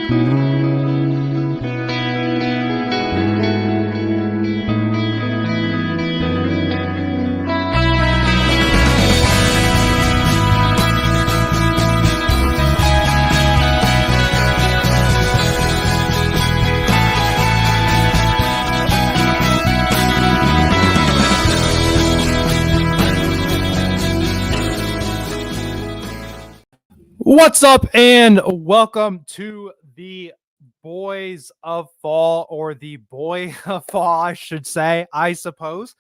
What's up, and welcome to the Boys of Fall, or the Boy of Fall, I should say, I suppose.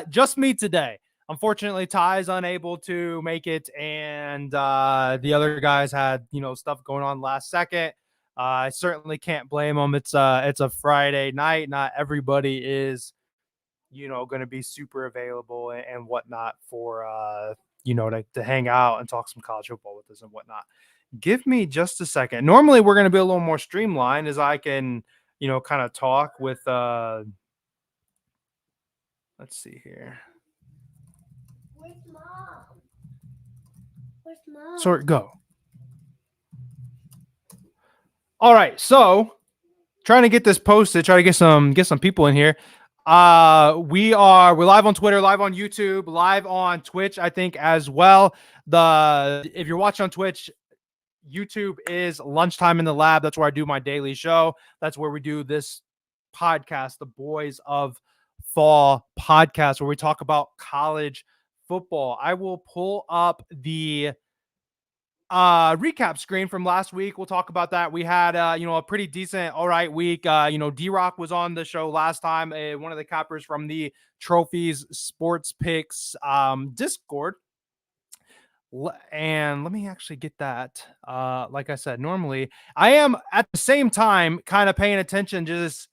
Just me today. Unfortunately, Ty is unable to make it, and the other guys had, stuff going on last second. I certainly can't blame them. It's a Friday night. Not everybody is, going to be super available and whatnot for to hang out and talk some college football with us and whatnot. Give me just a second. Normally we're going to be a little more streamlined as I can, kind of talk with, let's see here. Where's mom? Where's mom? Sort go. All right. So trying to get this posted, try to get some people in here. We're live on Twitter, live on YouTube, live on Twitch, I think, as well. If you're watching on Twitch, YouTube is Lunchtime in the Lab. That's where I do my daily show. That's where we do this podcast, the Boys of Fall podcast, where we talk about college football. I will pull up the recap screen from last week. We'll talk about that. We had a pretty decent, all right week. D-Rock was on the show last time, one of the cappers from the Trophies Sports Picks Discord. And let me actually get that. Like I said, normally I am at the same time kind of paying attention. Just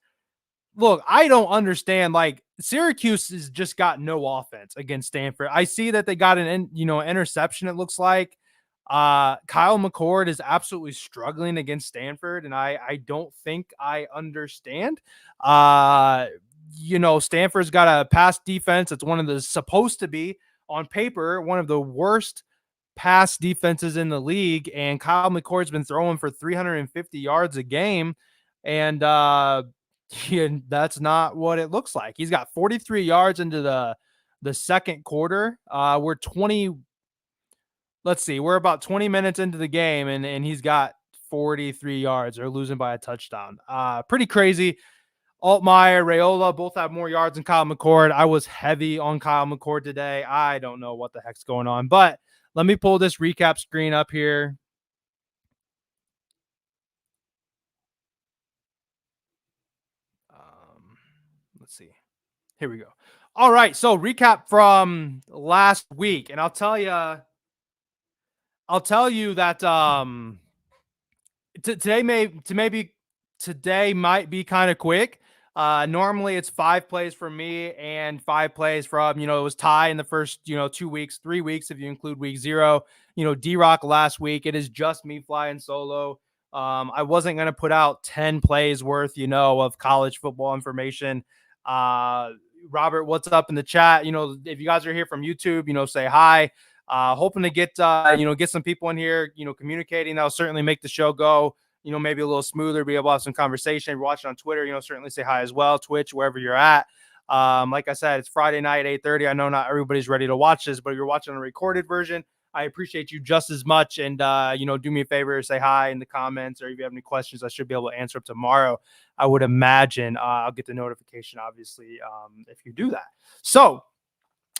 look, I don't understand. Like, Syracuse has just got no offense against Stanford. I see that they got an interception, it looks like. Kyle McCord is absolutely struggling against Stanford, and I don't think I understand. Stanford's got a pass defense. It's one of the supposed to be, on paper, one of the worst pass defenses in the league, and Kyle McCord's been throwing for 350 yards a game, and that's not what it looks like. He's got 43 yards into the second quarter. We're about 20 minutes into the game, and he's got 43 yards. They're losing by a touchdown. Pretty crazy. Altmaier, Raiola both have more yards than Kyle McCord. I was heavy on Kyle McCord today. I don't know what the heck's going on, but let me pull this recap screen up here. Let's see. Here we go. All right, so recap from last week, and I'll tell you that today might be kind of quick. Normally it's 5 plays from me and 5 plays from, it was Ty in the first, 2 weeks, 3 weeks, if you include week 0, D-Rock last week. It is just me flying solo. I wasn't going to put out 10 plays worth, of college football information. Robert, what's up in the chat? If you guys are here from YouTube, say hi. Hoping to get some people in here, communicating. That'll certainly make the show go, maybe a little smoother, be able to have some conversation. If you're watching on Twitter, certainly say hi as well. Twitch, wherever you're at. Like I said, it's Friday night, 8:30. I know not everybody's ready to watch this, but if you're watching a recorded version, I appreciate you just as much. And, do me a favor, say hi in the comments, or if you have any questions, I should be able to answer up tomorrow. I would imagine I'll get the notification, obviously, if you do that. So,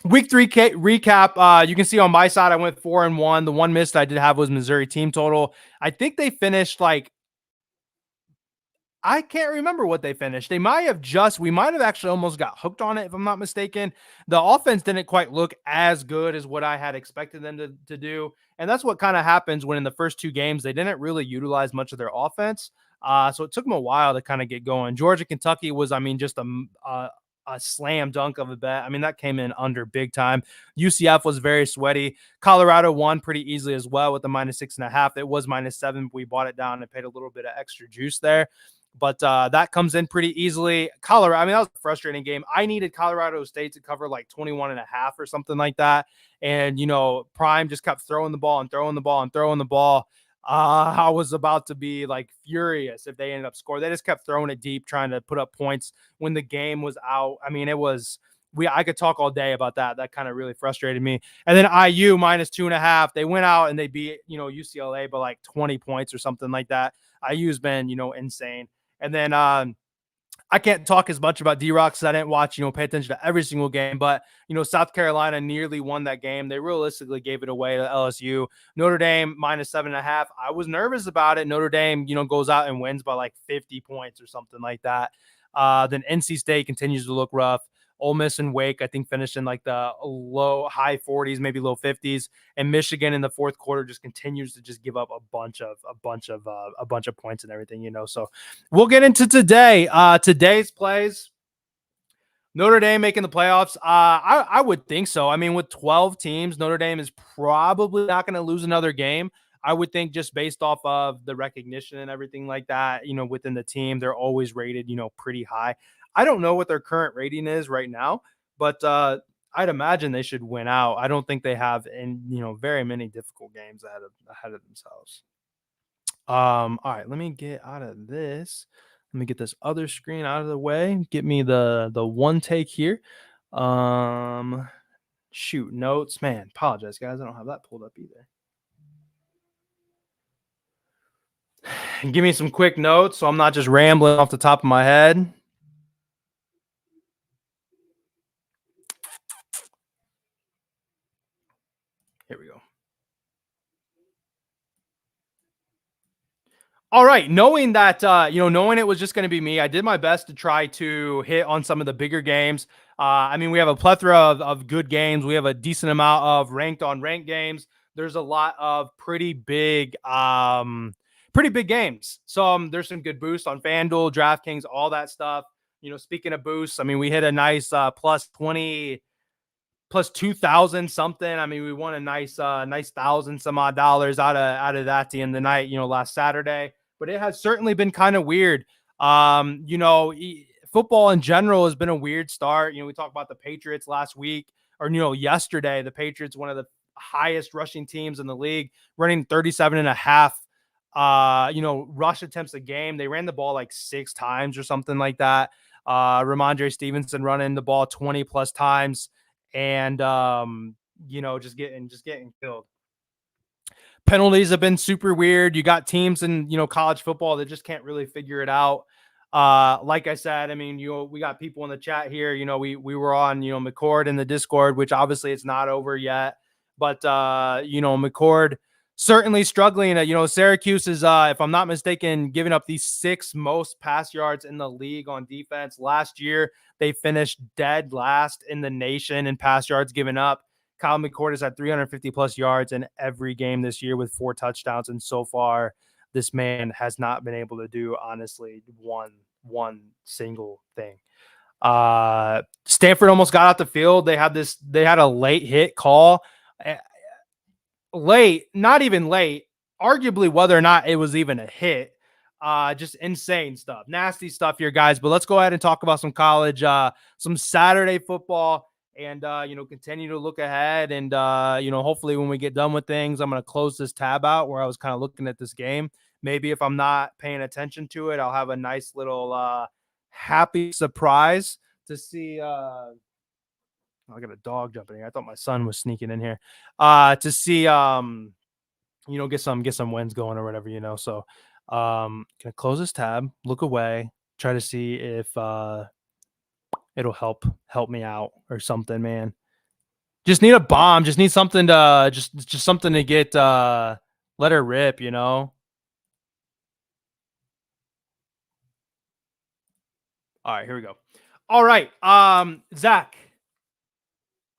Week 3 recap. You can see on my side, I went 4-1. The one miss I did have was Missouri team total. I think they finished I can't remember what they finished. We might have actually almost got hooked on it, if I'm not mistaken. The offense didn't quite look as good as what I had expected them to do. And that's what kind of happens when in the first 2 games, they didn't really utilize much of their offense. So it took them a while to kind of get going. Georgia, Kentucky was, just a slam dunk of a bet. That came in under big time. UCF was very sweaty. Colorado won pretty easily as well with the -6.5. It was -7. We bought it down and paid a little bit of extra juice there. But that comes in pretty easily. Colorado, that was a frustrating game. I needed Colorado State to cover 21.5 or something like that. And, Prime just kept throwing the ball and throwing the ball and throwing the ball. I was about to be like furious if they ended up scoring. They just kept throwing it deep, trying to put up points when the game was out. I mean, it was I could talk all day about that. That kind of really frustrated me. And then IU minus 2.5. They went out and they beat, UCLA by like 20 points or something like that. IU's been, insane. And then I can't talk as much about D-Rock because I didn't watch, pay attention to every single game. But, South Carolina nearly won that game. They realistically gave it away to LSU. Notre Dame minus 7.5. I was nervous about it. Notre Dame, goes out and wins by like 50 points or something like that. Then NC State continues to look rough. Ole Miss and Wake, I think, finished in like the high 40s, maybe low 50s, and Michigan in the fourth quarter just continues to just give up a bunch of points and everything, So we'll get into today. Today's plays. Notre Dame making the playoffs. I would think so. I mean, with 12 teams, Notre Dame is probably not going to lose another game. I would think just based off of the recognition and everything like that, within the team, they're always rated, pretty high. I don't know what their current rating is right now, but I'd imagine they should win out. I don't think they have very many difficult games ahead of themselves. All right, let me get out of this. Let me get this other screen out of the way. Get me the one take here. Shoot, notes. Man, apologize, guys. I don't have that pulled up either. Give me some quick notes so I'm not just rambling off the top of my head. Here we go. All right, knowing that knowing it was just going to be me, I did my best to try to hit on some of the bigger games. I mean, we have a plethora of good games. We have a decent amount of ranked on ranked games. There's a lot of pretty big games. So there's some good boosts on FanDuel, DraftKings, all that stuff. Speaking of boosts, I mean, we hit a nice plus 20 plus 2,000 something. I mean, we won a nice thousand some odd dollars out of that at the end of the night, last Saturday. But it has certainly been kind of weird. Football in general has been a weird start. We talked about the Patriots last week or, yesterday. The Patriots, one of the highest rushing teams in the league, running 37.5 rush attempts a game. They ran the ball like 6 times or something like that. Ramondre Stevenson running the ball 20 plus times and just getting killed. Penalties have been super weird. You got teams in college football that just can't really figure it out. Like I said, I mean, we got people in the chat here. We were on McCord in the Discord, which obviously it's not over yet, but McCord certainly struggling. Syracuse is, if I'm not mistaken, giving up the 6th most pass yards in the league on defense. Last year, they finished dead last in the nation in pass yards given up. Kyle McCord has had 350 plus yards in every game this year with 4 touchdowns. And so far, this man has not been able to do, honestly, one single thing. Stanford almost got out the field. They had a late hit call. Late, not even late, arguably whether or not it was even a hit. Just insane stuff, nasty stuff here, guys. But let's go ahead and talk about some college, some Saturday football, and continue to look ahead. And hopefully when we get done with things, I'm going to close this tab out where I was kind of looking at this game. Maybe if I'm not paying attention to it, I'll have a nice little happy surprise to see. I got a dog jumping here. I thought my son was sneaking in here to see, get some wins going or whatever, So gonna close this tab, look away, try to see if it'll help me out or something, man. Just need a bomb. Just need something to just something to get let her rip, All right, here we go. All right, Zach.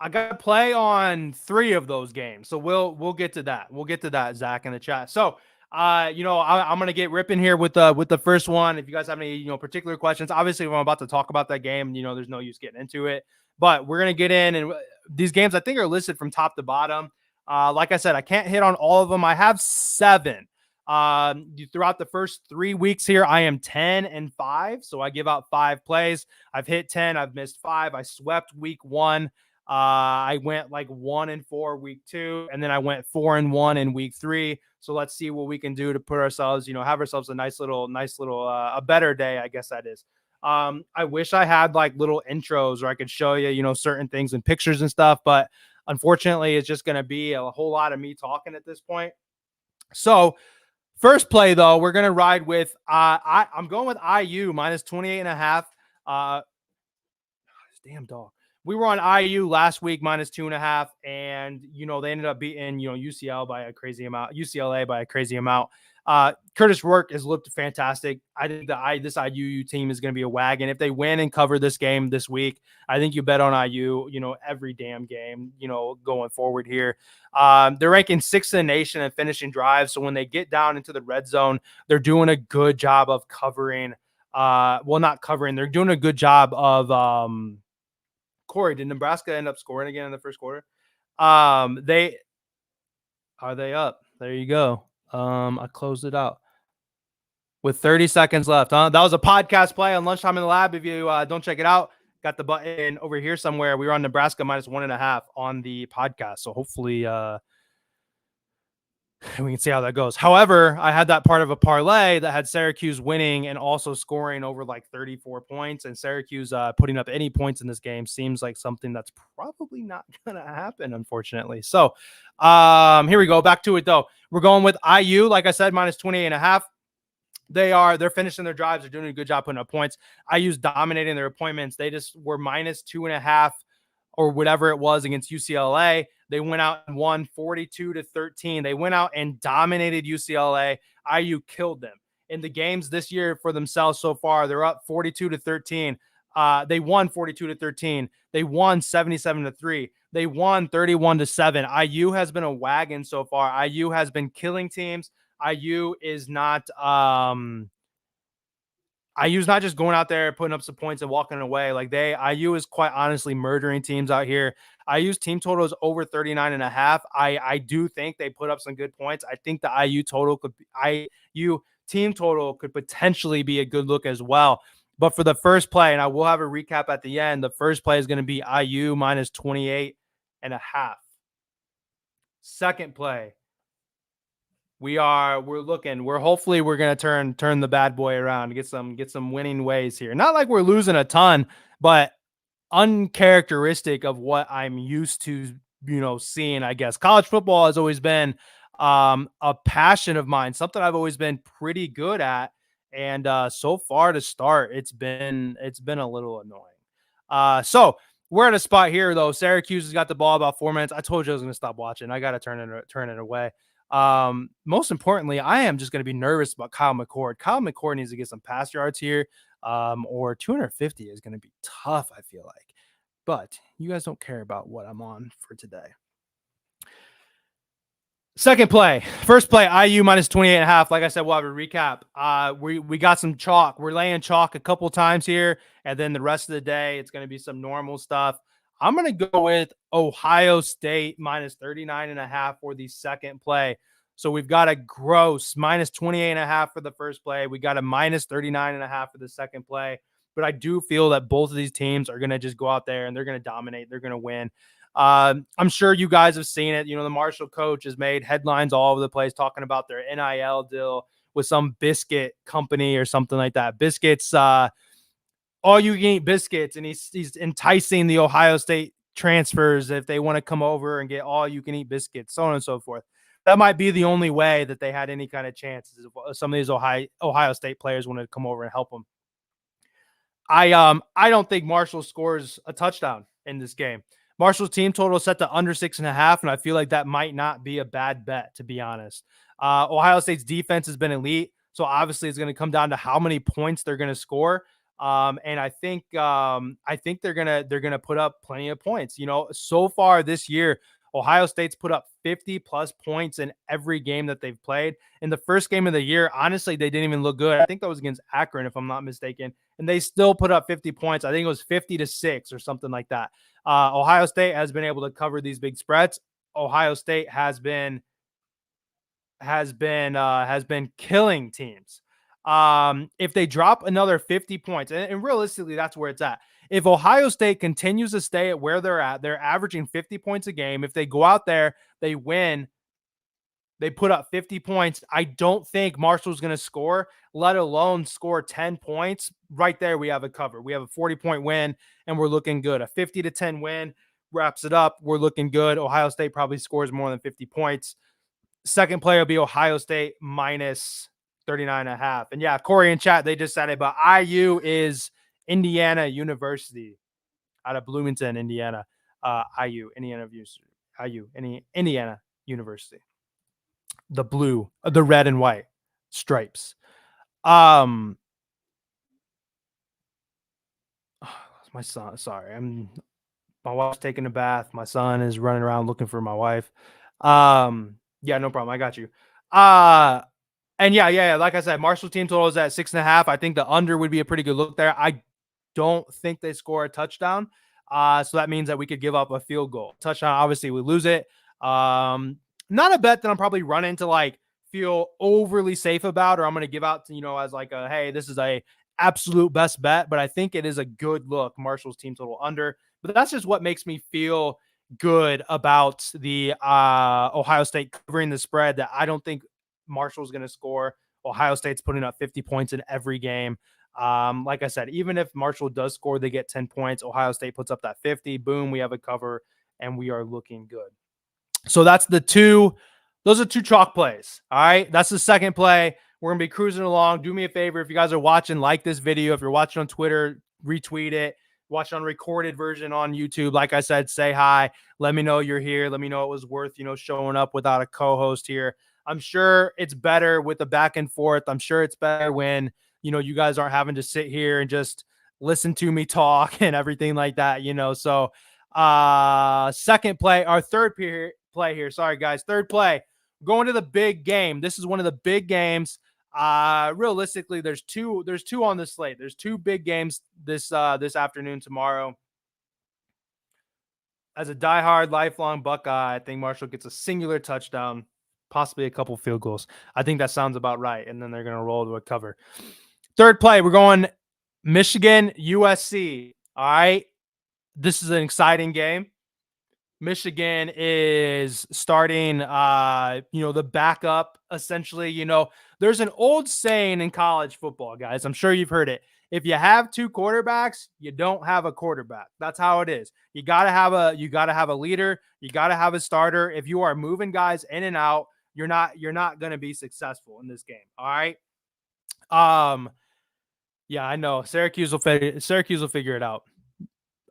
I got to play on 3 of those games. So we'll get to that. We'll get to that, Zach, in the chat. So I'm going to get ripping here with the first one. If you guys have any, particular questions, obviously if I'm about to talk about that game, there's no use getting into it, but we're going to get in, and these games I think are listed from top to bottom. Like I said, I can't hit on all of them. I have 7. Throughout the first 3 weeks here, I am 10-5. So I give out 5 plays. I've hit 10. I've missed 5. I swept week 1. I went like 1-4 week 2, and then I went 4-1 in week 3. So let's see what we can do to put ourselves, have ourselves a nice little, a better day, I guess that is. I wish I had like little intros where I could show you, certain things and pictures and stuff, but unfortunately, it's just going to be a whole lot of me talking at this point. So first play though, we're going to ride with, I'm going with IU minus 28.5. Damn dog. We were on IU last week minus 2.5, and they ended up beating UCLA by a crazy amount. Curtis Rourke has looked fantastic. I think this IU team is going to be a wagon. If they win and cover this game this week, I think you bet on IU, every damn game, going forward here. They're ranking 6th in the nation in finishing drives. So when they get down into the red zone, they're doing a good job of covering. Not covering. They're doing a good job of Corey, did Nebraska end up scoring again in the first quarter? They up. There you go. I closed it out with 30 seconds left. That was a podcast play on Lunchtime in the Lab. If you don't check it out, got the button over here somewhere. We were on Nebraska minus 1.5 on the podcast. So hopefully we can see how that goes. However, I had that part of a parlay that had Syracuse winning and also scoring over like 34 points. And Syracuse putting up any points in this game seems like something that's probably not going to happen, unfortunately. So here we go. Back to it, though. We're going with IU, like I said, minus 28.5. They're finishing their drives. They're doing a good job putting up points. IU's dominating their appointments. They just were minus 2.5 or whatever it was against UCLA. They went out and won 42-13. They went out and dominated UCLA. IU killed them. In the games this year for themselves so far, they're up 42-13. They won 42-13. They won 77-3. They won 31-7. IU has been a wagon so far. IU has been killing teams. IU is not IU's not just going out there putting up some points and walking away. IU is quite honestly murdering teams out here. IU's team total is over 39.5. I do think they put up some good points. I think the IU team total could potentially be a good look as well. But for the first play, and I will have a recap at the end, the first play is going to be IU minus 28.5. Second play, hopefully we're going to turn the bad boy around, get some winning ways here. Not like we're losing a ton, but uncharacteristic of what I'm used to, seeing, I guess. College football has always been a passion of mine, something I've always been pretty good at. And so far to start, it's been a little annoying. So we're at a spot here, though. Syracuse has got the ball about 4 minutes. I told you I was going to stop watching. I got to turn it away. Most importantly, I am just going to be nervous about Kyle McCord. Kyle McCord needs to get some pass yards here, or 250 is going to be tough, I feel like. But you guys don't care about what I'm on for today. Second play. First play, IU minus 28.5. Like I said, we'll have a recap. We got some chalk. We're laying chalk a couple times here, and then the rest of the day, it's going to be some normal stuff. I'm going to go with Ohio State minus 39.5 for the second play. So we've got a gross minus 28.5 for the first play. We got a minus 39.5 for the second play. But I do feel that both of these teams are going to just go out there and they're going to dominate. They're going to win. I'm sure you guys have seen it. The Marshall coach has made headlines all over the place talking about their NIL deal with some biscuit company or something like that. Biscuits, all you can eat biscuits, and he's enticing the Ohio State transfers if they want to come over and get all you can eat biscuits, so on and so forth. That might be the only way that they had any kind of chances if some of these Ohio State players wanted to come over and help them. I don't think Marshall scores a touchdown in this game. Marshall's team total is set to under 6.5, and I feel like that might not be a bad bet, to be honest. Ohio State's defense has been elite, so obviously it's going to come down to how many points they're going to score. And I think they're gonna put up plenty of points. So far this year, Ohio State's put up 50 plus points in every game that they've played. In the first game of the year, honestly, they didn't even look good. I think that was against Akron, if I'm not mistaken, and they still put up 50 points. I think it was 50-6 or something like that. Ohio State has been able to cover these big spreads. Ohio State has been killing teams. If they drop another 50 points, and realistically, that's where it's at. If Ohio State continues to stay at where they're at, they're averaging 50 points a game. If they go out there, they win, they put up 50 points. I don't think Marshall's going to score, let alone score 10 points. Right there, we have a cover. We have a 40-point win, and we're looking good. A 50-10 win wraps it up. We're looking good. Ohio State probably scores more than 50 points. Second play will be Ohio State minus 39.5. And yeah, Corey in chat, they just said it, but IU is Indiana University out of Bloomington, Indiana. IU, Indiana University. The red and white stripes. My son, sorry, my wife's taking a bath. My son is running around looking for my wife. Yeah, no problem. I got you. And yeah. Like I said, Marshall team total is at 6.5. I think the under would be a pretty good look there. I don't think they score a touchdown. So that means that we could give up a field goal. Touchdown, obviously, we lose it. Not a bet that I'm probably running to like feel overly safe about, or I'm going to give out to, as like a, hey, this is a absolute best bet, but I think it is a good look. Marshall's team total under, but that's just what makes me feel good about the Ohio State covering the spread, that I don't think Marshall's going to score. Ohio State's putting up 50 points in every game. Like I said, even if Marshall does score, they get 10 points. Ohio State puts up that 50. Boom, we have a cover, and we are looking good. So that's those are two chalk plays. All right. That's the second play. We're going to be cruising along. Do me a favor. If you guys are watching, like this video. If you're watching on Twitter, retweet it. Watch on recorded version on YouTube. Like I said, say hi. Let me know you're here. Let me know it was worth, showing up without a co-host here. I'm sure it's better with the back and forth. I'm sure it's better when, you guys aren't having to sit here and just listen to me talk and everything like that, So second play, our third play here. Sorry, guys. Third play. Going to the big game. This is one of the big games. Realistically, there's two on the slate. There's two big games this afternoon tomorrow. As a diehard lifelong Buckeye, I think Marshall gets a singular touchdown, possibly a couple field goals. I think that sounds about right. And then they're going to roll to a cover. Third play, we're going Michigan USC. All right. This is an exciting game. Michigan is starting, the backup, essentially. There's an old saying in college football, guys. I'm sure you've heard it. If you have two quarterbacks, you don't have a quarterback. That's how it is. You gotta have a leader. You gotta have a starter. If you are moving guys in and out, you're not gonna be successful in this game. All right. Yeah, I know. Syracuse will figure it out.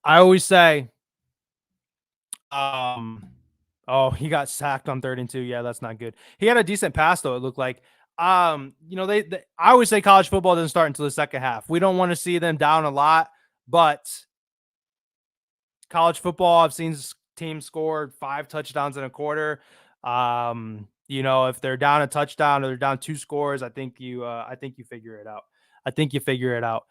I always say, he got sacked on 3rd and 2. Yeah, that's not good. He had a decent pass though, it looked like. I always say college football doesn't start until the second half. We don't want to see them down a lot, but college football, I've seen teams score 5 touchdowns in a quarter. If they're down a touchdown or they're down 2 scores, I think you figure it out.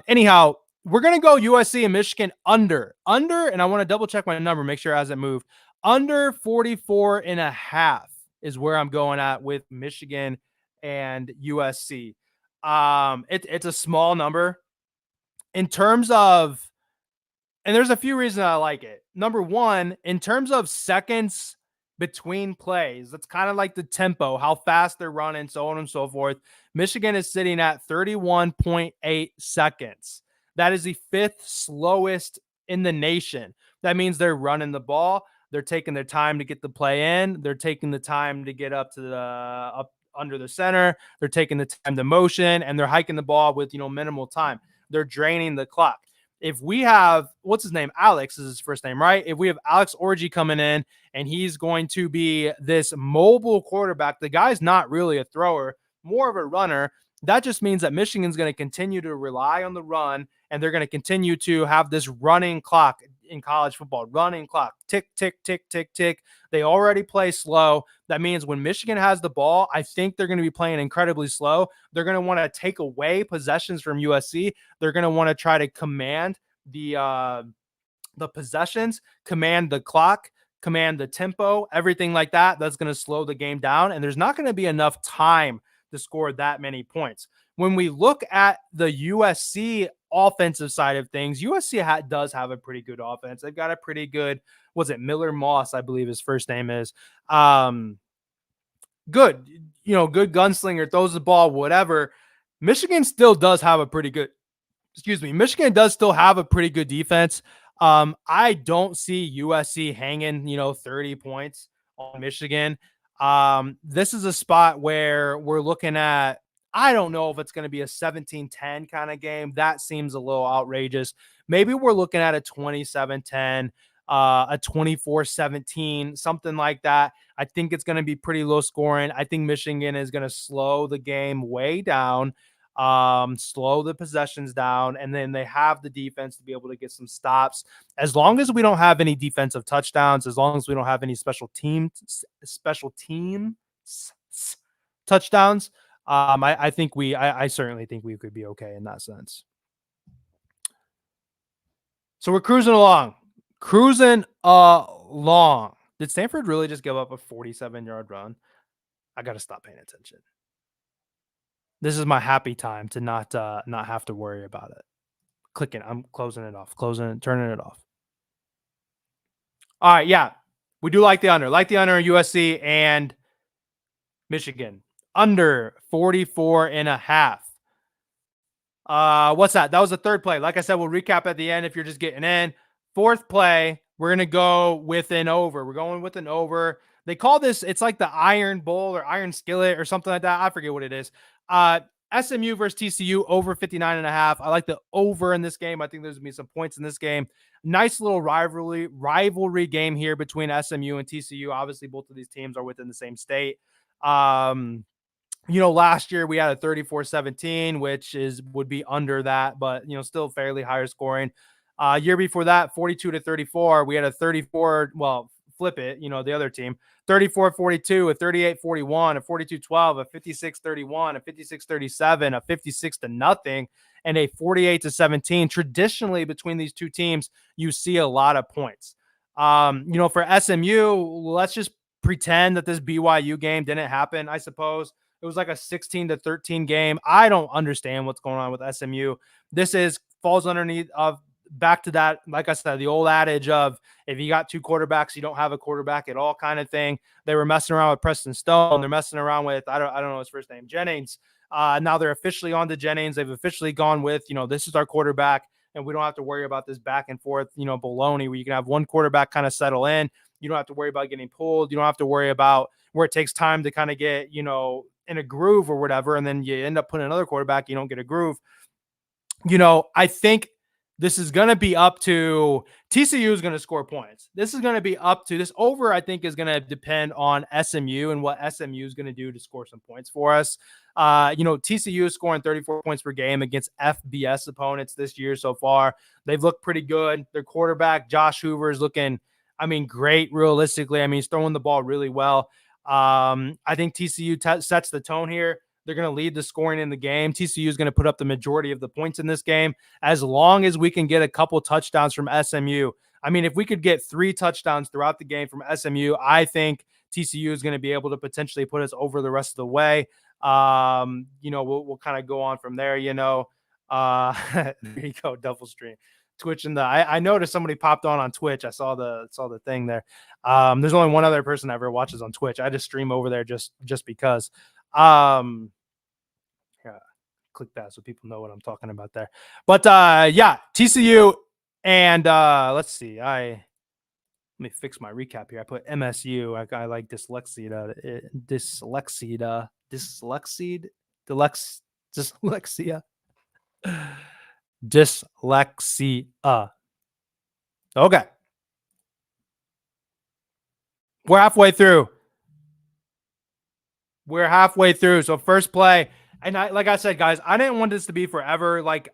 Anyhow, we're going to go USC and Michigan under, and I want to double check my number, make sure it hasn't moved. Under 44.5 is where I'm going at with Michigan and USC. It's a small number in terms of, and there's a few reasons I like it. Number one, in terms of seconds between plays, that's kind of like the tempo, how fast they're running, so on and so forth. Michigan is sitting at 31.8 seconds. That is the 5th slowest in the nation. That means they're running the ball. They're taking their time to get the play in. They're taking the time to get up to up under the center. They're taking the time to motion, and they're hiking the ball with, minimal time. They're draining the clock. If we have, what's his name? Alex is his first name, right? If we have Alex Orji coming in and he's going to be this mobile quarterback, the guy's not really a thrower, more of a runner. That just means that Michigan's going to continue to rely on the run, and they're going to continue to have this running clock in college football, running clock, tick, tick, tick, tick, tick. They already play slow. That means when Michigan has the ball, I think they're going to be playing incredibly slow. They're going to want to take away possessions from USC. They're going to want to try to command the possessions, command the clock, command the tempo, everything like that. That's going to slow the game down, and there's not going to be enough time to score that many points. when we look at the USC offensive side of things, USC does have a pretty good offense. They've got a pretty good, was it Miller Moss, I believe his first name is. Good, good gunslinger, throws the ball, whatever. Michigan still does have a pretty good, Michigan does still have a pretty good defense. I don't see USC hanging, 30 points on Michigan. This is a spot where we're looking at, I don't know if it's going to be a 17-10 kind of game. That seems a little outrageous. Maybe we're looking at a 27-10, a 24-17, something like that. I think it's going to be pretty low scoring. I think Michigan is going to slow the game way down, slow the possessions down, and then they have the defense to be able to get some stops. As long as we don't have any defensive touchdowns, as long as we don't have any special teams touchdowns, I certainly think we could be okay in that sense. So we're cruising along. Did Stanford really just give up a 47-yard run? I got to stop paying attention. This is my happy time to not have to worry about it. Clicking. I'm closing it off. Turning it off. All right, yeah. We do like the under. Like the under in USC and Michigan. Under 44.5. What's that? That was the third play. Like I said, we'll recap at the end if you're just getting in. Fourth play, we're going to go with an over. We're going with an over. They call this, it's like the iron bowl or iron skillet or something like that. I forget what it is. SMU versus TCU over 59.5. I like the over in this game. I think there's going to be some points in this game. Nice little rivalry game here between SMU and TCU. Obviously, both of these teams are within the same state. Last year we had a 34-17, which would be under that, but still fairly higher scoring. Year before that, 42-34, we had a 34. Well, flip it. The other team, 34-42, a 38-41, a 42-12, a 56-31, a 56-37, a 56-0, and a 48-17. Traditionally, between these two teams, you see a lot of points. For SMU, let's just pretend that this BYU game didn't happen. I suppose it was like a 16-13 game. I don't understand what's going on with SMU. This falls underneath of back to that, like I said, the old adage of if you got two quarterbacks, you don't have a quarterback at all kind of thing. They were messing around with Preston Stone. They're messing around with, I don't know his first name, Jennings. Now they're officially on to Jennings. They've officially gone with, this is our quarterback, and we don't have to worry about this back and forth, baloney where you can have one quarterback kind of settle in. You don't have to worry about getting pulled. You don't have to worry about where it takes time to kind of get, in a groove or whatever. And then you end up putting another quarterback, you don't get a groove. I think this is going to be up to TCU is going to score points. This is going to be up to this over. I think is going to depend on SMU and what SMU is going to do to score some points for us. TCU is scoring 34 points per game against FBS opponents this year so far. They've looked pretty good. Their quarterback, Josh Hoover, is looking, great realistically. He's throwing the ball really well. I think TCU sets the tone here. They're going to lead the scoring in the game. TCU is going to put up the majority of the points in this game as long as we can get a couple touchdowns from SMU. If we could get 3 touchdowns throughout the game from SMU, I think TCU is going to be able to potentially put us over the rest of the way. We'll kind of go on from there, there you go, double stream. Twitch and I noticed somebody popped on Twitch. I saw the thing there. There's only one other person that ever watches on Twitch. I just stream over there just because. Yeah, click that so people know what I'm talking about there. But yeah, TCU and let's see. Let me fix my recap here. I put MSU. I like dyslexia. Dyslexia. Okay. We're halfway through. So first play. And like I said, guys, I didn't want this to be forever. Like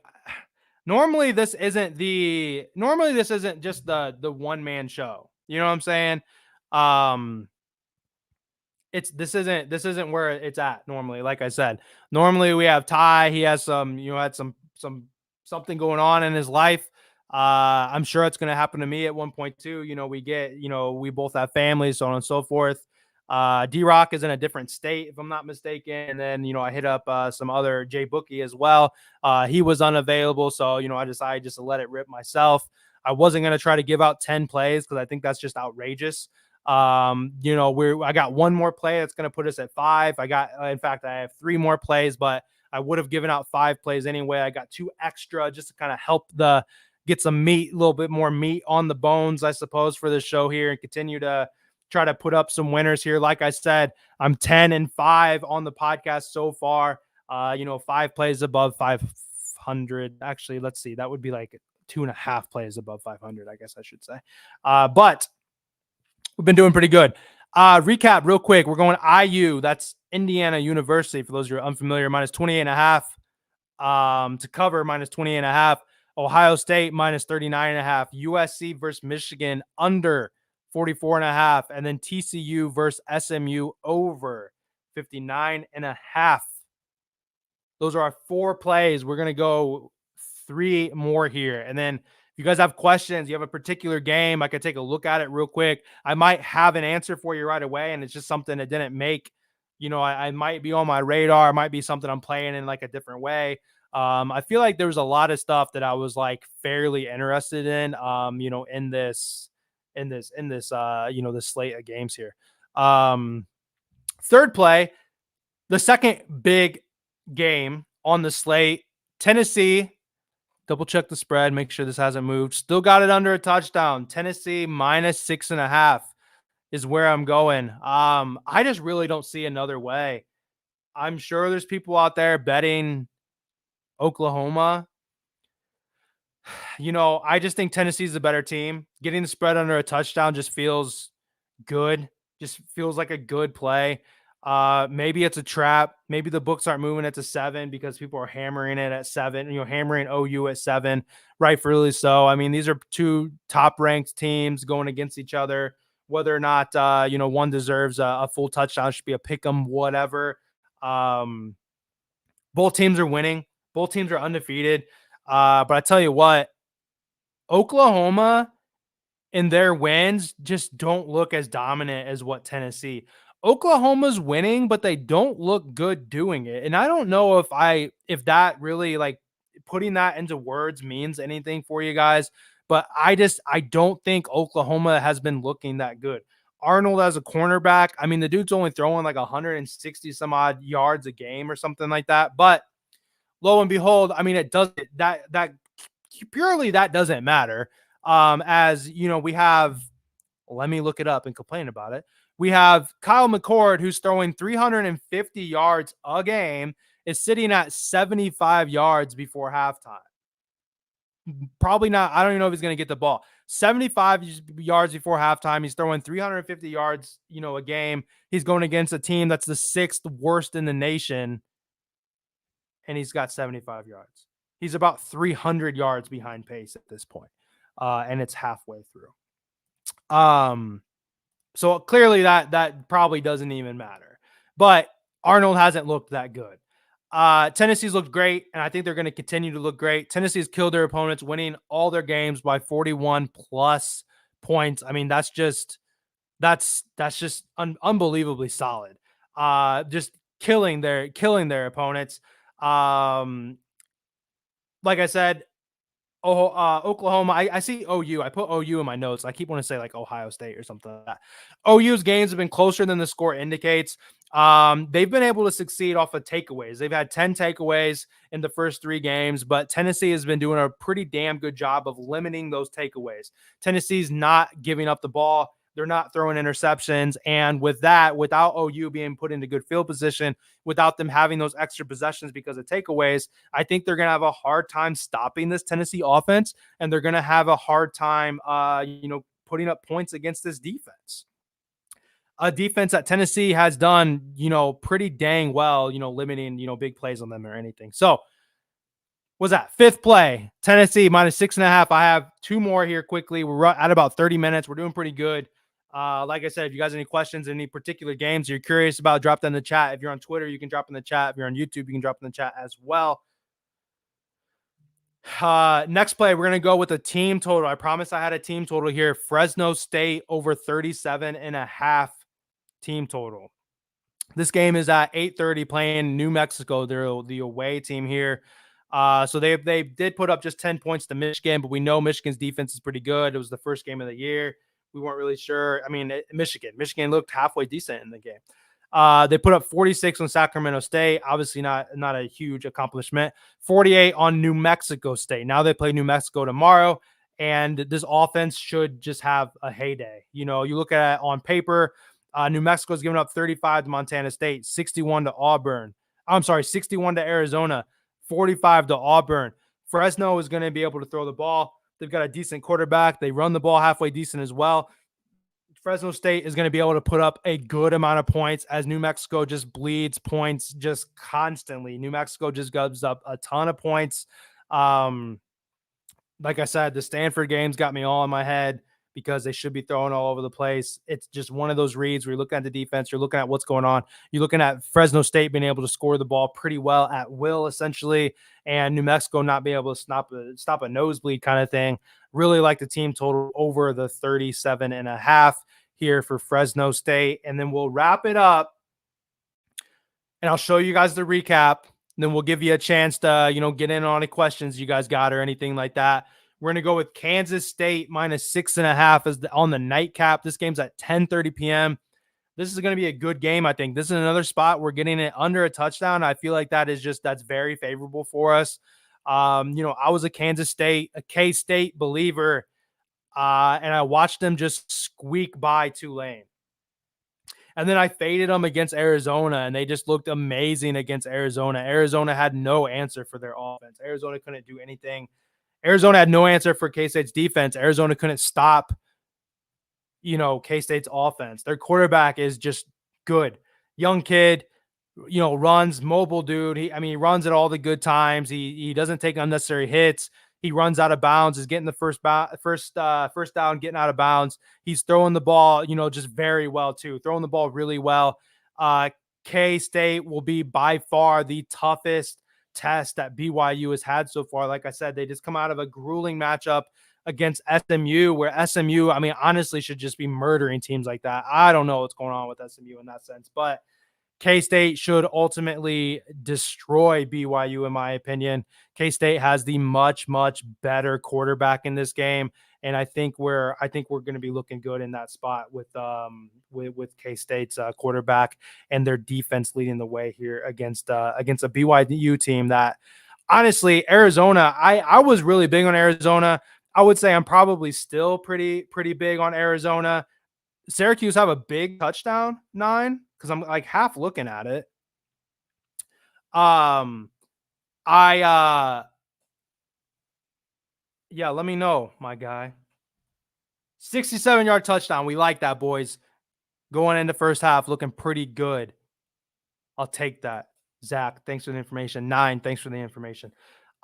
normally this isn't just the one-man show. You know what I'm saying? This isn't where it's at normally. Like I said, normally we have Ty. He has had something going on in his life. I'm sure it's going to happen to me at one point too. We both have families, so on and so forth. D-Rock is in a different state, if I'm not mistaken. And then, I hit up some other Jay Bookie as well. He was unavailable. So, I decided just to let it rip myself. I wasn't going to try to give out 10 plays because I think that's just outrageous. I got one more play that's going to put us at 5. In fact, I have 3 more plays, but I would have given out 5 plays anyway. I got 2 extra just to kind of help get some meat, a little bit more meat on the bones, I suppose, for the show here and continue to try to put up some winners here. Like I said, I'm 10-5 on the podcast so far. 5 plays above 500. Actually, let's see. That would be like 2.5 plays above 500, I guess I should say. But we've been doing pretty good. Recap real quick. We're going IU. That's Indiana University. For those who are unfamiliar, minus 28.5 to cover, minus 28.5. Ohio State minus 39.5. USC versus Michigan under 44.5. And then TCU versus SMU over 59.5. Those are our 4 plays. We're going to go 3 more here. And then if you guys have questions, you have a particular game, I could take a look at it real quick. I might have an answer for you right away. And it's just something that didn't make, I might be on my radar. It might be something I'm playing in like a different way. I feel like there was a lot of stuff that I was like fairly interested in, in this slate of games here. Third play, the second big game on the slate, Tennessee. Double check the spread, make sure this hasn't moved. Still got it under a touchdown. Tennessee minus 6.5 is where I'm going. I just really don't see another way. I'm sure there's people out there betting Oklahoma. I just think Tennessee's a better team. Getting the spread under a touchdown just feels good. Just feels like a good play. Maybe it's a trap. Maybe the books aren't moving it to 7 because people are hammering it at 7, hammering OU at 7, rightfully so. I mean, these are 2 top ranked teams going against each other. Whether or not, one deserves a full touchdown, should be a pick 'em, whatever. Both teams are winning. Both teams are undefeated. But I tell you what, Oklahoma in their wins just don't look as dominant as what Tennessee. Oklahoma's winning, but they don't look good doing it. And I don't know if that really, like, putting that into words means anything for you guys, but I don't think Oklahoma has been looking that good. Arnold as a cornerback, I mean, the dude's only throwing like 160 some odd yards a game or something like that. But lo and behold, I mean, it doesn't, that purely that doesn't matter. As we have, let me look it up and complain about it. We have Kyle McCord, who's throwing 350 yards a game, is sitting at 75 yards before halftime. Probably not. I don't even know if he's going to get the ball. 75 yards before halftime. He's throwing 350 yards, a game. He's going against a team that's the 6th worst in the nation, and he's got 75 yards. He's about 300 yards behind pace at this point, and it's halfway through. So clearly that probably doesn't even matter. But Arnold hasn't looked that good. Tennessee's looked great, and I think they're going to continue to look great. Tennessee's killed their opponents, winning all their games by 41 plus points. I mean, that's just unbelievably solid. Just killing their opponents. Like I said, Oklahoma. I see OU. I put OU in my notes. I keep wanting to say like Ohio State or something like that. OU's games have been closer than the score indicates. They've been able to succeed off of takeaways. They've had 10 takeaways in the first 3 games, but Tennessee has been doing a pretty damn good job of limiting those takeaways. Tennessee's not giving up the ball. They're not throwing interceptions. And with that, without OU being put into good field position, without them having those extra possessions because of takeaways, I think they're going to have a hard time stopping this Tennessee offense. And they're going to have a hard time, putting up points against this defense. A defense that Tennessee has done, pretty dang well, limiting, big plays on them or anything. So, what's that? 5th play, Tennessee minus 6.5. I have 2 more here quickly. We're at about 30 minutes. We're doing pretty good. Like I said, if you guys have any questions, any particular games you're curious about, drop them in the chat. If you're on Twitter, you can drop in the chat. If you're on YouTube, you can drop in the chat as well. Next play, we're going to go with a team total. I promise I had a team total here. Fresno State over 37.5. team total. This game is at 8:30 playing New Mexico. They're the away team here. So they did put up just 10 points to Michigan, but we know Michigan's defense is pretty good. It was the first game of the year. We weren't really sure. I mean, Michigan looked halfway decent in the game. They put up 46 on Sacramento State. Obviously not a huge accomplishment. 48 on New Mexico State. Now they play New Mexico tomorrow, and this offense should just have a heyday. You know, you look at it on paper, New Mexico's given up 35 to Montana State, 61 to Auburn. I'm sorry, 61 to Arizona, 45 to Auburn. Fresno is going to be able to throw the ball. They've got a decent quarterback. They run the ball halfway decent as well. Fresno State is going to be able to put up a good amount of points as New Mexico just bleeds points just constantly. New Mexico just gives up a ton of points. Like I said, the Stanford game's got me all in my head because they should be throwing all over the place. It's just one of those reads where you're looking at the defense, you're looking at what's going on. You're looking at Fresno State being able to score the ball pretty well at will, essentially, and New Mexico not being able to stop a nosebleed kind of thing. Really like the team total over the 37.5 here for Fresno State. And then we'll wrap it up, and I'll show you guys the recap. Then we'll give you a chance to, get in on any questions you guys got or anything like that. We're going to go with Kansas State minus 6.5 as on the nightcap. This game's at 10:30 p.m. This is going to be a good game, I think. This is another spot we're getting it under a touchdown. I feel like that's very favorable for us. I was a K-State believer, and I watched them just squeak by Tulane. And then I faded them against Arizona, and they just looked amazing against Arizona. Arizona had no answer for their offense. Arizona couldn't do anything. Arizona had no answer for K-State's defense. Arizona couldn't stop, K-State's offense. Their quarterback is just good. Young kid, runs, mobile dude. He runs at all the good times. He doesn't take unnecessary hits. He runs out of bounds, is getting the first down, getting out of bounds. He's throwing the ball, just very well too. Throwing the ball really well. K-State will be by far the toughest test that BYU has had so far. Like I said, they just come out of a grueling matchup against SMU, where SMU, honestly should just be murdering teams like that. I don't know what's going on with SMU in that sense, but K-State should ultimately destroy BYU, in my opinion. K-State has the much, much better quarterback in this game, and I think we're going to be looking good in that spot with K-State's quarterback and their defense leading the way here against a BYU team that, honestly, Arizona. I was really big on Arizona. I would say I'm probably still pretty big on Arizona. Syracuse have a big touchdown 9 because I'm like half looking at it. Yeah, let me know, my guy. 67-yard touchdown. We like that, boys. Going into first half, looking pretty good. I'll take that. Zach, thanks for the information. 9, thanks for the information.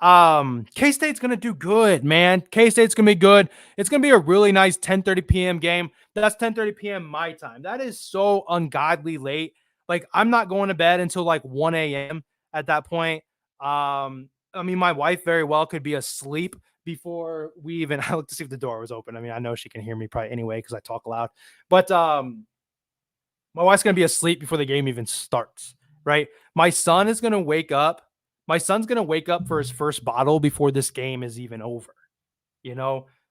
K-State's going to do good, man. K-State's going to be good. It's going to be a really nice 10:30 p.m. game. That's 10:30 p.m. my time. That is so ungodly late. Like, I'm not going to bed until like 1 a.m. at that point. My wife very well could be asleep before we even I looked to see if the door was open. I know she can hear me probably anyway because I talk loud. But my wife's going to be asleep before the game even starts, right? My son is going to wake up. My son's going to wake up for his first bottle before this game is even over.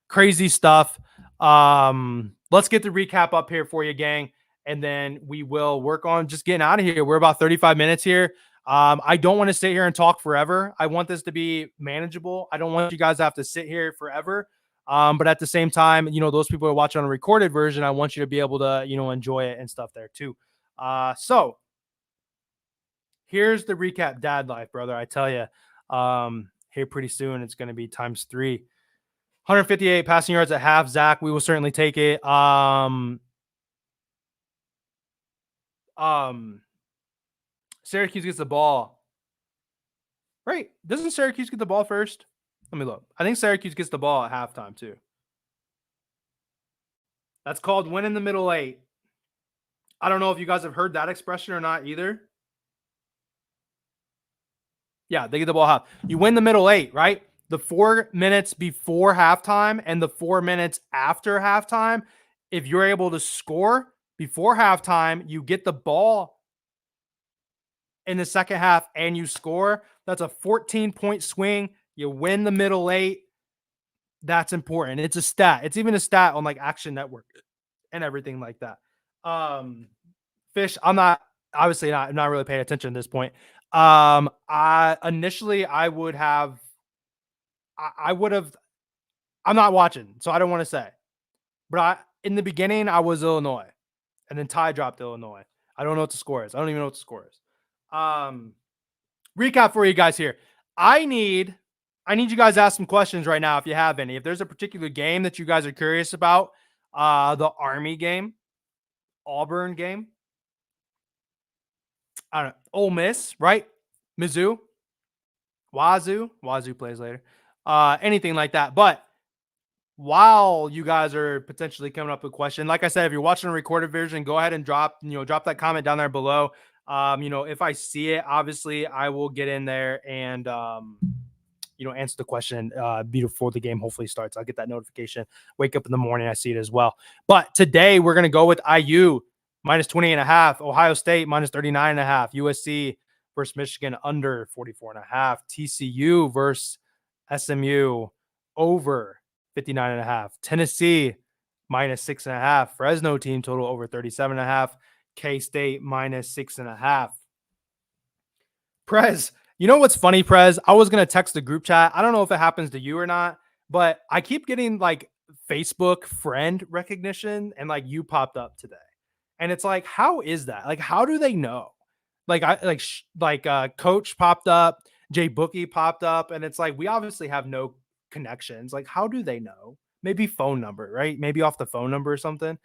Crazy stuff. Let's get the recap up here for you, gang, and then we will work on just getting out of here. We're about 35 minutes here. I don't want to sit here and talk forever. I want this to be manageable. I don't want you guys to have to sit here forever. But at the same time, those people who are watching on a recorded version, I want you to be able to, enjoy it and stuff there too. So here's the recap, dad life, brother. I tell you, here pretty soon, it's going to be times 3. 158 passing yards at half. Zach, we will certainly take it. Syracuse gets the ball. Right. Doesn't Syracuse get the ball first? Let me look. I think Syracuse gets the ball at halftime too. That's called win in the middle 8. I don't know if you guys have heard that expression or not either. Yeah, they get the ball half. You win the middle 8, right? The 4 minutes before halftime and the 4 minutes after halftime, if you're able to score before halftime, you get the ball in the second half and you score, that's a 14-point swing. You win the middle 8. That's important. It's a stat. It's even a stat on like Action Network and everything like that. Fish, I'm not obviously not. I'm not really paying attention at this point. I initially I would have. I would have. I'm not watching, so I don't want to say. But in the beginning, I was Illinois, and then Ty dropped Illinois. I don't know what the score is. I don't even know what the score is. Recap for you guys here. I need you guys to ask some questions right now if you have any. If there's a particular game that you guys are curious about, the Army game, Auburn game, I don't know, Ole Miss, right? Mizzou, Wazoo plays later. Anything like that. But while you guys are potentially coming up with a question, like I said, if you're watching a recorded version, go ahead and drop that comment down there below. If I see it, obviously I will get in there and answer the question before the game hopefully starts. I'll get that notification. Wake up in the morning, I see it as well. But today we're gonna go with IU minus 20.5, Ohio State minus 39.5, USC versus Michigan under 44.5, TCU versus SMU over 59.5, Tennessee minus 6.5, Fresno team total over 37.5, K-State minus 6.5. Prez, you know what's funny, Prez? I was going to text the group chat. I don't know if it happens to you or not, but I keep getting like Facebook friend recognition and like you popped up today. And it's like, how is that? Like, how do they know? Coach popped up, Jay Bookie popped up, and it's like, we obviously have no connections. Like, how do they know? Maybe phone number, right? Maybe off the phone number or something.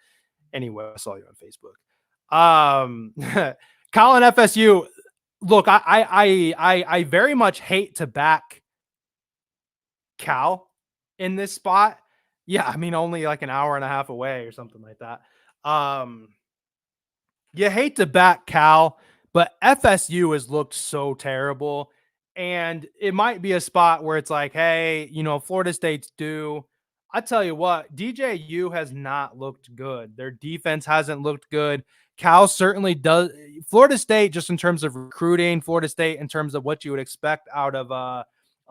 Anyway, I saw you on Facebook. Colin FSU. Look, I very much hate to back Cal in this spot. Yeah, I mean, only like an hour and a half away or something like that. You hate to back Cal, but FSU has looked so terrible. And it might be a spot where it's like, hey, Florida State's due. I tell you what, DJU has not looked good. Their defense hasn't looked good. Cal certainly does. Florida State, just in terms of recruiting, Florida State, in terms of what you would expect out of a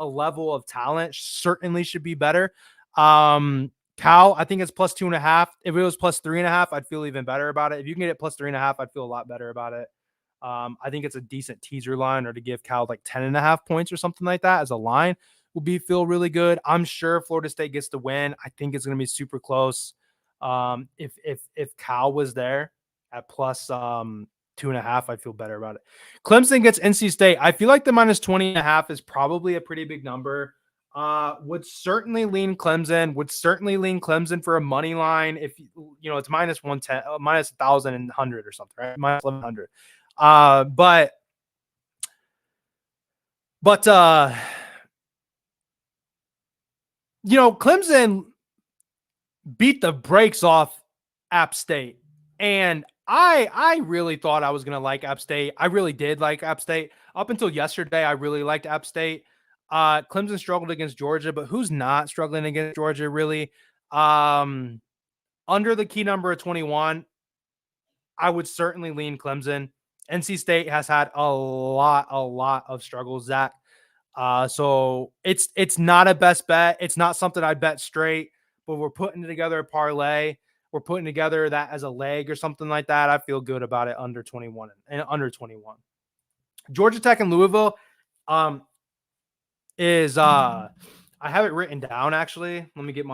level of talent, certainly should be better. Cal, I think it's plus 2.5. If it was plus 3.5, I'd feel even better about it. If you can get it plus 3.5, I'd feel a lot better about it. I think it's a decent teaser line, or to give Cal like 10.5 points or something like that as a line will feel really good. I'm sure Florida State gets the win. I think it's going to be super close. If Cal was there at plus 2.5, I feel better about it. Clemson gets NC State. I feel like the minus 20.5 is probably a pretty big number. Would certainly lean Clemson for a money line. If it's minus 110, minus 1,100 or something, right? Minus 1,100. Clemson beat the brakes off App State, and I really thought I was going to like App State. I really did like App State. Up until yesterday, I really liked App State. Clemson struggled against Georgia, but who's not struggling against Georgia, really? Under the key number of 21, I would certainly lean Clemson. NC State has had a lot of struggles, Zach. So it's not a best bet. It's not something I'd bet straight, but we're putting together a parlay. We're putting together that as a leg or something like that. I feel good about it under 21 and under 21. Georgia Tech and Louisville is I have it written down actually. Let me get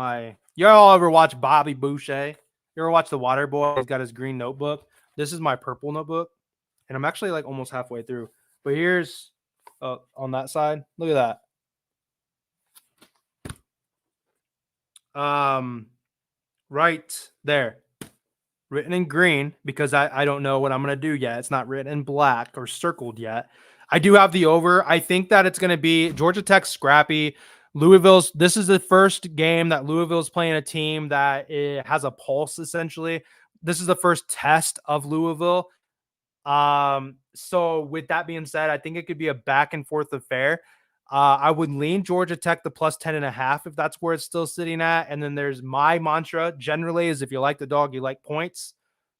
y'all ever watch Bobby Boucher? You ever watch The Water Boy? He's got his green notebook. This is my purple notebook, and I'm actually like almost halfway through. But here's on that side. Look at that. Right there. Written in green because I don't know what I'm going to do yet. It's not written in black or circled yet. I do have the over. I think that it's going to be Georgia Tech scrappy. This is the first game that Louisville's playing a team that has a pulse, essentially. This is the first test of Louisville. So with that being said, I think it could be a back and forth affair. I would lean Georgia Tech the plus 10.5 if that's where it's still sitting at. And then there's my mantra generally is if you like the dog, you like points.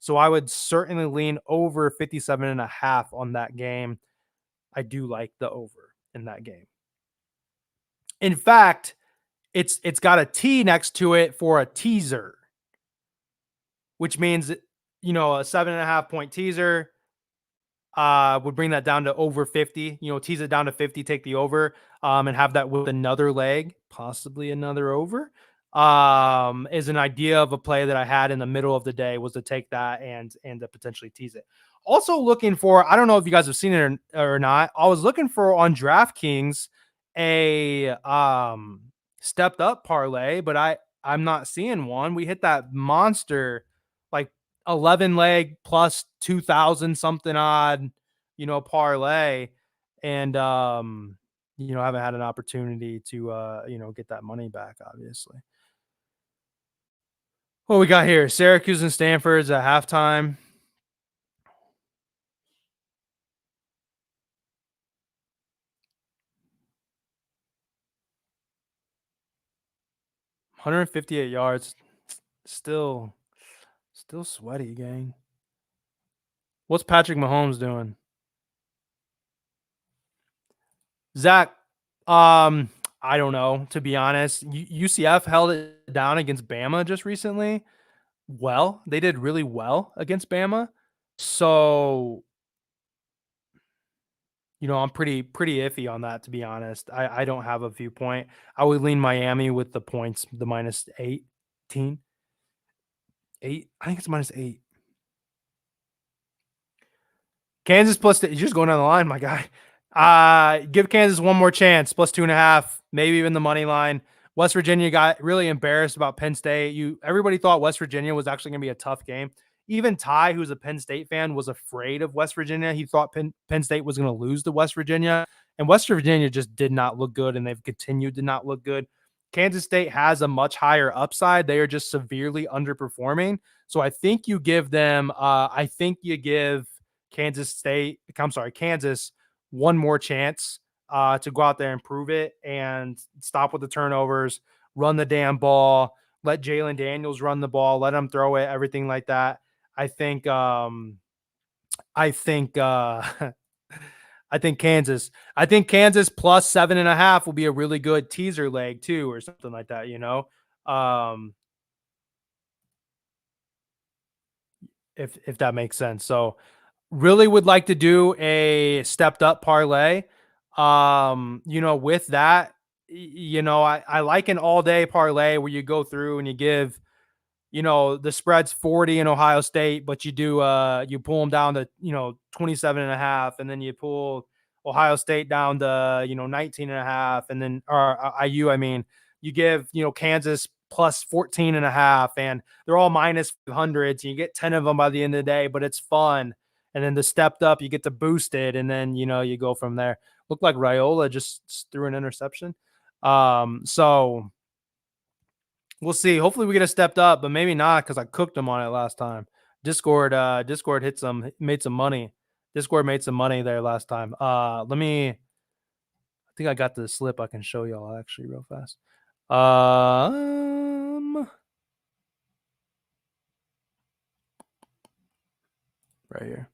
So I would certainly lean over 57.5 on that game. I do like the over in that game. In fact, it's got a T next to it for a teaser, which means a 7.5 point teaser would bring that down to over 50. Tease it down to 50, take the over, and have that with another leg, possibly another over. Is an idea of a play that I had in the middle of the day, was to take that and to potentially tease it. Also looking for, I don't know if you guys have seen it or not. I was looking for on DraftKings a stepped up parlay, but I'm not seeing one. We hit that monster like 11 leg plus 2,000 something odd, parlay. And, I haven't had an opportunity to, get that money back, obviously. What we got here? Syracuse and Stanford's at halftime. $158. Still sweaty, gang. What's Patrick Mahomes doing? Zach, I don't know, to be honest. UCF held it down against Bama just recently. Well, they did really well against Bama. So, I'm pretty iffy on that, to be honest. I don't have a viewpoint. I would lean Miami with the points, the minus 18. 8. I think it's minus 8. Kansas you're just going down the line, my guy. Give Kansas one more chance, plus 2.5, maybe even the money line. West Virginia got really embarrassed about Penn State. Everybody thought West Virginia was actually going to be a tough game. Even Ty, who's a Penn State fan, was afraid of West Virginia. He thought Penn State was going to lose to West Virginia, and West Virginia just did not look good, and they've continued to not look good. Kansas State has a much higher upside. They are just severely underperforming. So I think you give them, Kansas one more chance to go out there and prove it and stop with the turnovers, run the damn ball, let Jalen Daniels run the ball, let him throw it, everything like that. I think I think Kansas plus 7.5 will be a really good teaser leg too, or something like that, if that makes sense. So really would like to do a stepped up parlay. With that, I like an all day parlay where you go through and you give, the spread's 40 in Ohio State, but you do, you pull them down to, 27.5, and then you pull Ohio State down to, 19.5, and then, or IU, you give, Kansas plus 14.5, and they're all minus 500s. You get 10 of them by the end of the day, but it's fun. And then the stepped up, you get to boost it, and then, you go from there. Looked like Raiola just threw an interception. So we'll see. Hopefully we get a stepped up, but maybe not, because I cooked them on it last time. Discord made some money. Discord made some money there last time. I think I got the slip I can show y'all actually real fast. Right here.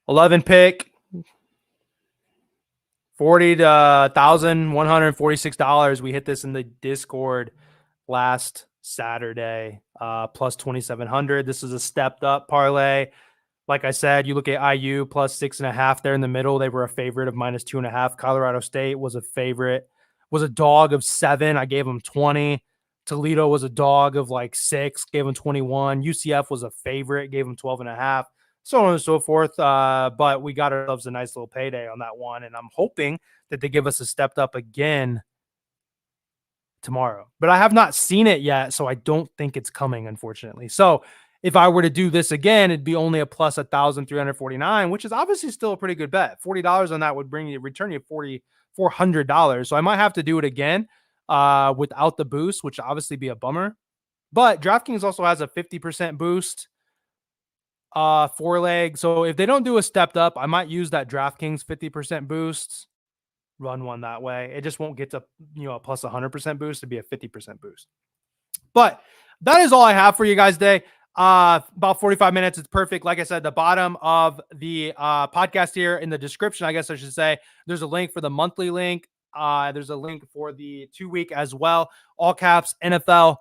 11 pick, $40,146. We hit this in the Discord last Saturday, plus 2,700. This is a stepped up parlay. Like I said, you look at IU plus 6.5 there in the middle. They were a favorite of minus 2.5. Colorado State was a favorite, was a dog of 7. I gave them 20. Toledo was a dog of like 6, gave them 21. UCF was a favorite, gave them 12.5. So on and so forth. But we got ourselves a nice little payday on that one. And I'm hoping that they give us a stepped up again tomorrow. But I have not seen it yet, so I don't think it's coming, unfortunately. So if I were to do this again, it'd be only a plus 1,349, which is obviously still a pretty good bet. $40 on that would return you $4,400. So I might have to do it again without the boost, which obviously be a bummer. But DraftKings also has a 50% boost, 4 leg. So if they don't do a stepped up, I might use that DraftKings 50% boost, run one that way. It just won't get to, a plus 100% boost. It'd be a 50% boost. But that is all I have for you guys today. About 45 minutes. It's perfect. Like I said, the bottom of the podcast here in the description, I guess I should say, there's a link for the monthly link. There's a link for the 2-week as well. All caps NFL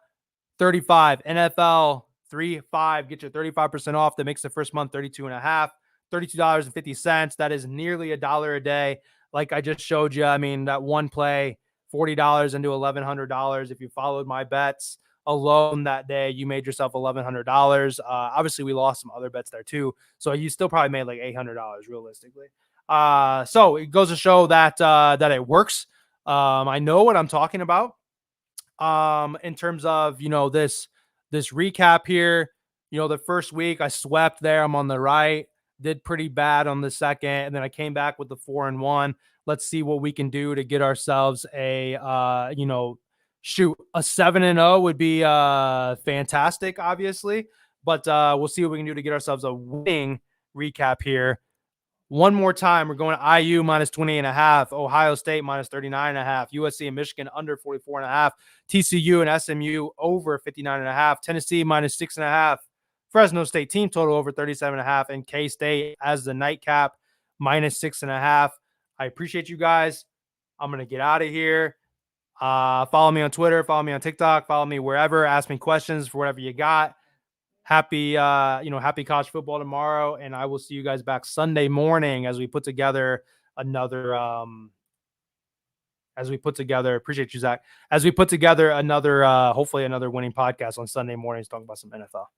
35, NFL 35. Get your 35% off. That makes the first month 32 and a half, $32.50. That is nearly $1 a day. Like I just showed you. I mean, that one play, $40 into $1,100. If you followed my bets alone that day, you made yourself $1,100. Obviously, we lost some other bets there too. So you still probably made like $800 realistically. So it goes to show that that it works. I know what I'm talking about. In terms of, this recap here, the first week I swept there. I'm on the right, did pretty bad on the second, and then I came back with the 4-1. Let's see what we can do to get ourselves a, a 7-0 would be fantastic, obviously, but we'll see what we can do to get ourselves a winning recap here. One more time, we're going to IU minus 20.5, Ohio State minus 39.5, USC and Michigan under 44.5, TCU and SMU over 59.5, Tennessee minus 6.5, Fresno State team total over 37.5, and K-State as the nightcap minus 6.5. I appreciate you guys. I'm going to get out of here. Follow me on Twitter, follow me on TikTok, follow me wherever, ask me questions for whatever you got. Happy college football tomorrow, and I will see you guys back Sunday morning as we put together another. Appreciate you, Zach. As we put together another, hopefully another winning podcast on Sunday mornings talking about some NFL.